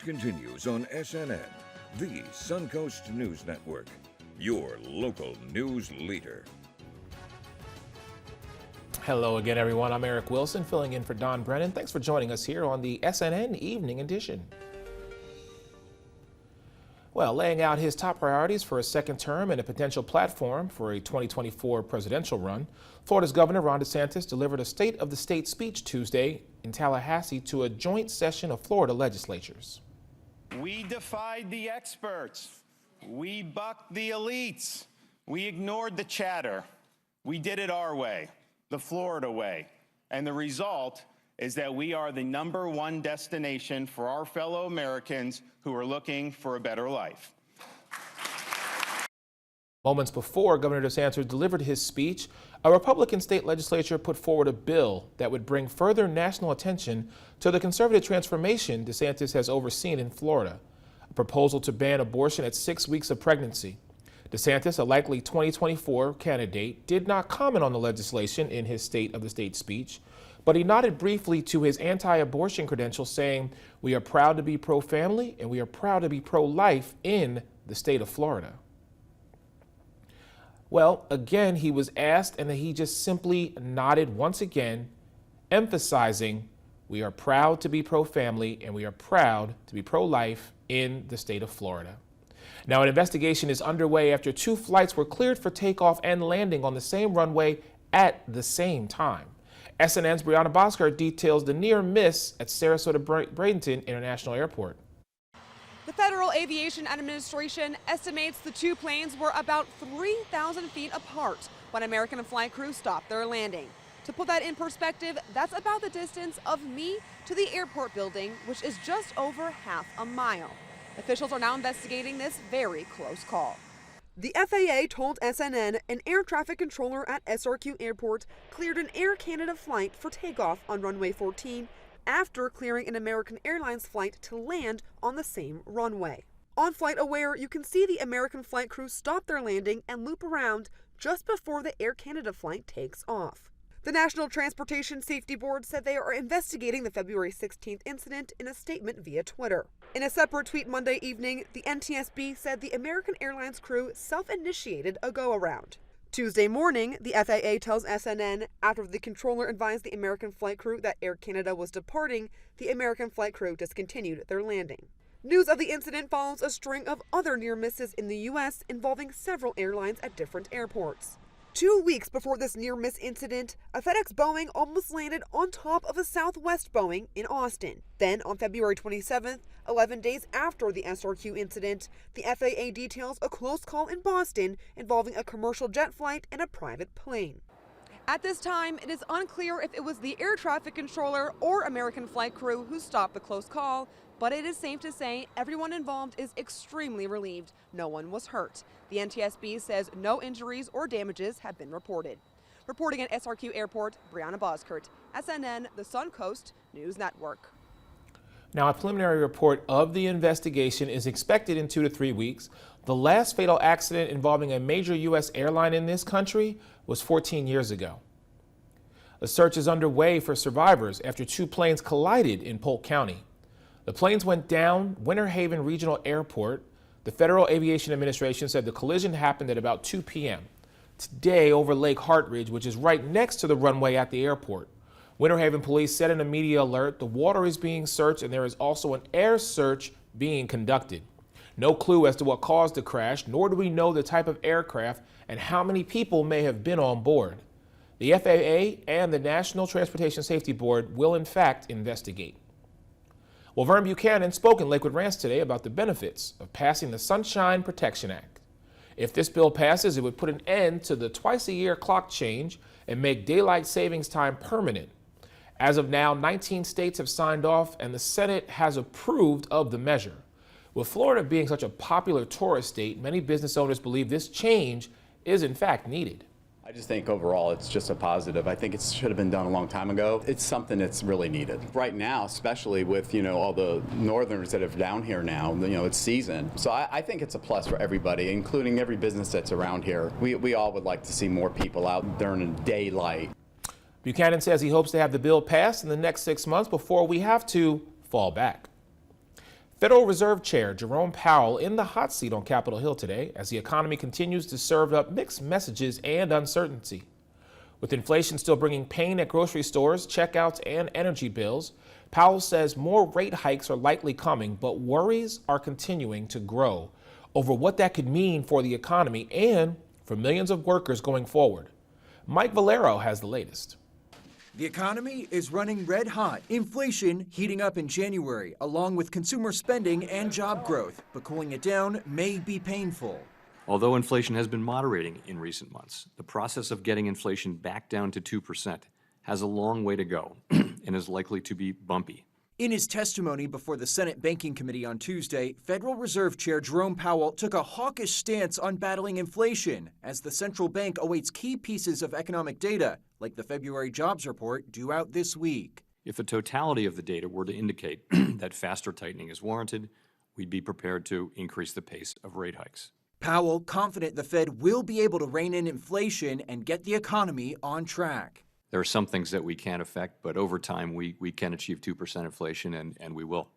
continues on SNN, the Suncoast News Network, your local news leader. Hello again, everyone. I'm Eric Wilson, filling in for Don Brennan. Thanks for joining us here on the SNN Evening Edition. Well, laying out his top priorities for a second term and a potential platform for a 2024 presidential run, Florida's Governor Ron DeSantis delivered a State of the State speech Tuesday in Tallahassee to a joint session of Florida legislatures. We defied the experts. We bucked the elites. We ignored the chatter. We did it our way, the Florida way. And the result is that we are the #1 destination for our fellow Americans who are looking for a better life. Moments before Governor DeSantis delivered his speech, a Republican state legislature put forward a bill that would bring further national attention to the conservative transformation DeSantis has overseen in Florida, a proposal to ban abortion at 6 weeks of pregnancy. DeSantis, a likely 2024 candidate, did not comment on the legislation in his State of the State speech, but he nodded briefly to his anti-abortion credentials, saying, "We are proud to be pro-family and we are proud to be pro-life in the state of Florida." Well, again, he was asked and he just simply nodded once again, emphasizing, "We are proud to be pro-family and we are proud to be pro-life in the state of Florida." Now, an investigation is underway after 2 flights were cleared for takeoff and landing on the same runway at the same time. SNN's Brianna Boskert details the near miss at Sarasota Bradenton International Airport. The Federal Aviation Administration estimates the 2 planes were about 3,000 feet apart when American flight crew stopped their landing. To put that in perspective, that's about the distance of me to the airport building, which is just over half a mile. Officials are now investigating this very close call. The FAA told SNN an air traffic controller at SRQ Airport cleared an Air Canada flight for takeoff on runway 14 after clearing an American Airlines flight to land on the same runway. On Flight Aware, you can see the American flight crew stop their landing and loop around just before the Air Canada flight takes off. The National Transportation Safety Board said they are investigating the February 16th incident in a statement via Twitter. In a separate tweet Monday evening, the NTSB said the American Airlines crew self-initiated a go-around. Tuesday morning, the FAA tells SNN after the controller advised the American flight crew that Air Canada was departing, the American flight crew discontinued their landing. News of the incident follows a string of other near misses in the U.S. involving several airlines at different airports. 2 weeks before this near-miss incident, a FedEx Boeing almost landed on top of a Southwest Boeing in Austin. Then, on February 27th, 11 days after the SRQ incident, the FAA details a close call in Boston involving a commercial jet flight and a private plane. At this time, it is unclear if it was the air traffic controller or American flight crew who stopped the close call, but it is safe to say everyone involved is extremely relieved no one was hurt. The NTSB says no injuries or damages have been reported. Reporting at SRQ Airport, Brianna Boskert, SNN, the Suncoast News Network. Now, a preliminary report of the investigation is expected in 2 to 3 weeks. The last fatal accident involving a major U.S. airline in this country was 14 years ago. A search is underway for survivors after 2 planes collided in Polk County. The planes went down Winter Haven Regional Airport. The Federal Aviation Administration said the collision happened at about 2 p.m. today over Lake Hartridge, which is right next to the runway at the airport. Winter Haven police said in a media alert the water is being searched and there is also an air search being conducted. No clue as to what caused the crash, nor do we know the type of aircraft and how many people may have been on board. The FAA and the National Transportation Safety Board will in fact investigate. Well, Vern Buchanan spoke in Lakewood Ranch today about the benefits of passing the Sunshine Protection Act. If this bill passes, it would put an end to the twice-a-year clock change and make daylight savings time permanent. As of now, 19 states have signed off and the Senate has approved of the measure. With Florida being such a popular tourist state, many business owners believe this change is in fact needed. I just think overall it's just a positive. I think it should have been done a long time ago. It's something that's really needed. Right now, especially with, all the northerners that are down here now, it's season. So I think it's a plus for everybody, including every business that's around here. We all would like to see more people out during daylight. Buchanan says he hopes to have the bill passed in the next 6 months before we have to fall back. Federal Reserve Chair Jerome Powell in the hot seat on Capitol Hill today as the economy continues to serve up mixed messages and uncertainty. With inflation still bringing pain at grocery stores, checkouts, and energy bills, Powell says more rate hikes are likely coming, but worries are continuing to grow over what that could mean for the economy and for millions of workers going forward. Mike Valero has the latest. The economy is running red hot. Inflation heating up in January, along with consumer spending and job growth. But cooling it down may be painful. Although inflation has been moderating in recent months, the process of getting inflation back down to 2% has a long way to go and is likely to be bumpy. In his testimony before the Senate Banking Committee on Tuesday, Federal Reserve Chair Jerome Powell took a hawkish stance on battling inflation as the central bank awaits key pieces of economic data, like the February jobs report due out this week. If the totality of the data were to indicate that faster tightening is warranted, we'd be prepared to increase the pace of rate hikes. Powell confident the Fed will be able to rein in inflation and get the economy on track. There are some things that we can't affect, but over time we can achieve 2% inflation, and we will.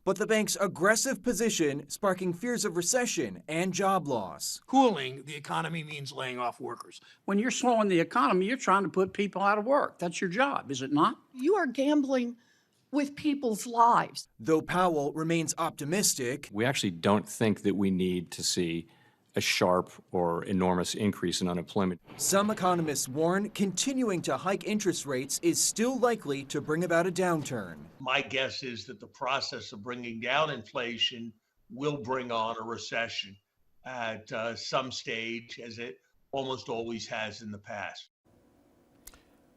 But the bank's aggressive position sparking fears of recession and job loss. Cooling the economy means laying off workers. When you're slowing the economy, you're trying to put people out of work. That's your job, is it not? You are gambling with people's lives. Though Powell remains optimistic, We actually don't think that we need to see a sharp or enormous increase in unemployment. some economists warn continuing to hike interest rates is still likely to bring about a downturn. My guess is that the process of bringing down inflation will bring on a recession at some stage, as it almost always has in the past.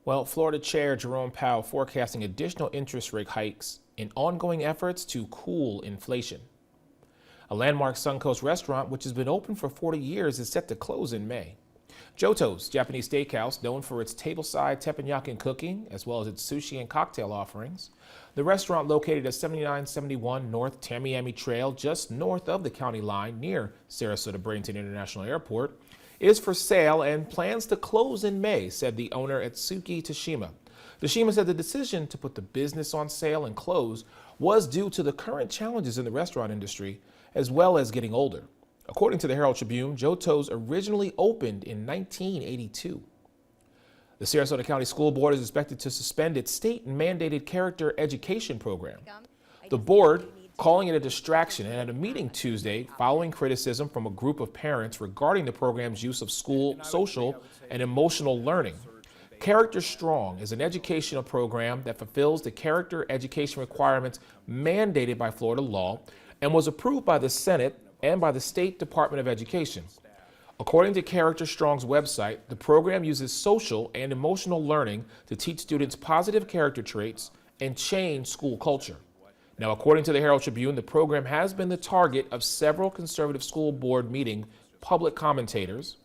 Well, Florida Chair Jerome Powell forecasting additional interest rate hikes in ongoing efforts to cool inflation. A landmark Suncoast restaurant, which has been open for 40 years, is set to close in May. Joto's Japanese Steakhouse, known for its tableside teppanyaki cooking, as well as its sushi and cocktail offerings. The restaurant, located at 7971 North Tamiami Trail, just north of the county line near Sarasota-Bradenton International Airport, is for sale and plans to close in May, said the owner Atsuki Tashima. Tashima said the decision to put the business on sale and close was due to the current challenges in the restaurant industry, as well as getting older. According to the Herald Tribune, Joto's originally opened in 1982. The Sarasota County School Board is expected to suspend its state-mandated character education program. The board calling it a distraction, and at a meeting Tuesday following criticism from a group of parents regarding the program's use of school, social, and emotional learning. Character Strong is an educational program that fulfills the character education requirements mandated by Florida law and was approved by the Senate and by the State Department of Education. According to Character Strong's website, the program uses social and emotional learning to teach students positive character traits and change school culture. Now, according to the Herald Tribune, the program has been the target of several conservative school board meeting public commentators,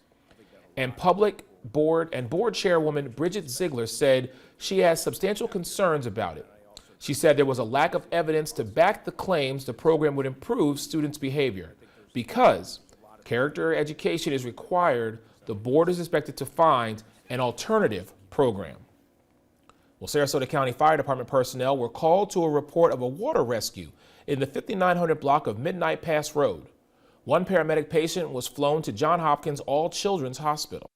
and board chairwoman Bridget Ziegler said she has substantial concerns about it. She said there was a lack of evidence to back the claims the program would improve students' behavior. Because character education is required, the board is expected to find an alternative program. Well, Sarasota County Fire Department personnel were called to a report of a water rescue in the 5900 block of Midnight Pass Road. One paramedic patient was flown to Johns Hopkins All Children's Hospital.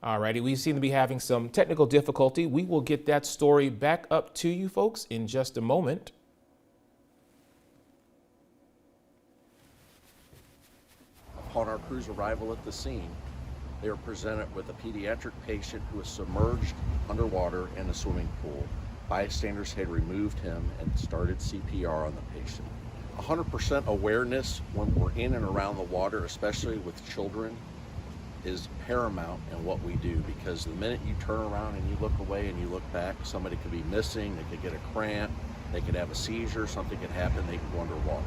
Alrighty, we seem to be having some technical difficulty. We will get that story back up to you folks in just a moment. Upon our crew's arrival at the scene, they were presented with a pediatric patient who was submerged underwater in a swimming pool. Bystanders had removed him and started CPR on the patient. 100% awareness when we're in and around the water, especially with children, is paramount in what we do, because the minute you turn around and you look away and you look back, somebody could be missing, they could get a cramp, they could have a seizure, something could happen, they could go underwater.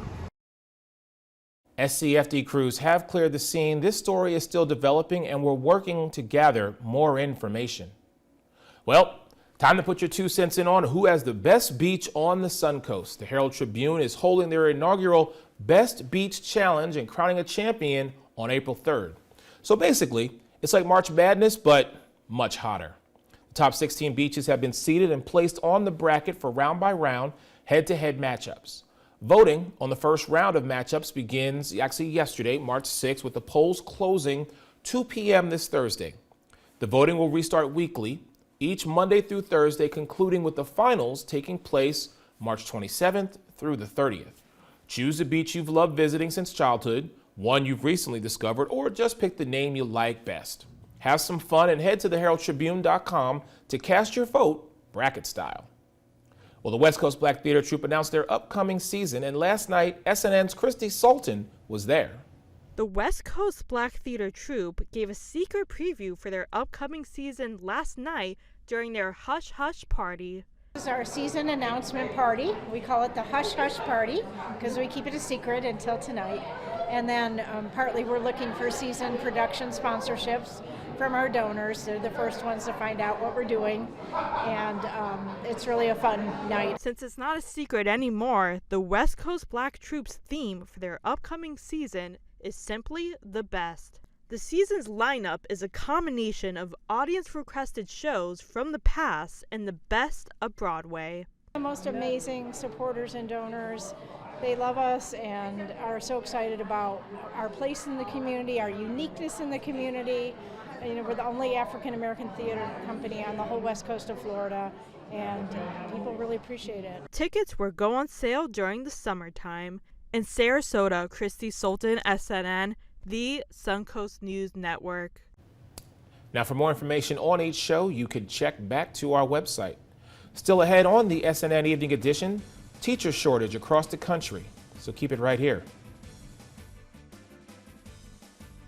SCFD crews have cleared the scene. This story is still developing and we're working to gather more information. Well, time to put your 2 cents in on who has the best beach on the Suncoast. The Herald Tribune is holding their inaugural Best Beach Challenge and crowning a champion on April 3rd. So basically, It's like March Madness, but much hotter. The top 16 beaches have been seeded and placed on the bracket for round-by-round, head-to-head matchups. Voting on the first round of matchups begins actually yesterday, March 6th, with the polls closing 2 p.m. this Thursday. The voting will restart weekly, each Monday through Thursday, concluding with the finals taking place March 27th through the 30th. Choose a beach you've loved visiting since childhood, one you've recently discovered, or just pick the name you like best. Have some fun and head to theheraldtribune.com to cast your vote bracket style. Well, the West Coast Black Theater Troupe announced their upcoming season, and last night, SNN's Christy Sultan was there. The West Coast Black Theater Troupe gave a secret preview for their upcoming season last night during their Hush Hush party. This is our season announcement party. We call it the Hush Hush Party because we keep it a secret until tonight. And then partly we're looking for season production sponsorships from our donors. They're the first ones to find out what we're doing, and it's really a fun night. Since it's not a secret anymore, the West Coast Black Troupe's theme for their upcoming season is simply the best. The season's lineup is a combination of audience-requested shows from the past and the best of Broadway. The most amazing supporters and donors. They love us and are so excited about our place in the community, our uniqueness in the community. You know, we're the only African-American theater company on the whole west coast of Florida, and people really appreciate it. Tickets will go on sale during the summertime. In Sarasota, Christy Sultan, SNN, the Suncoast News Network. Now, for more information on each show, you can check back to our website. Still ahead on the SNN Evening Edition, teacher shortage across the country. So keep it right here.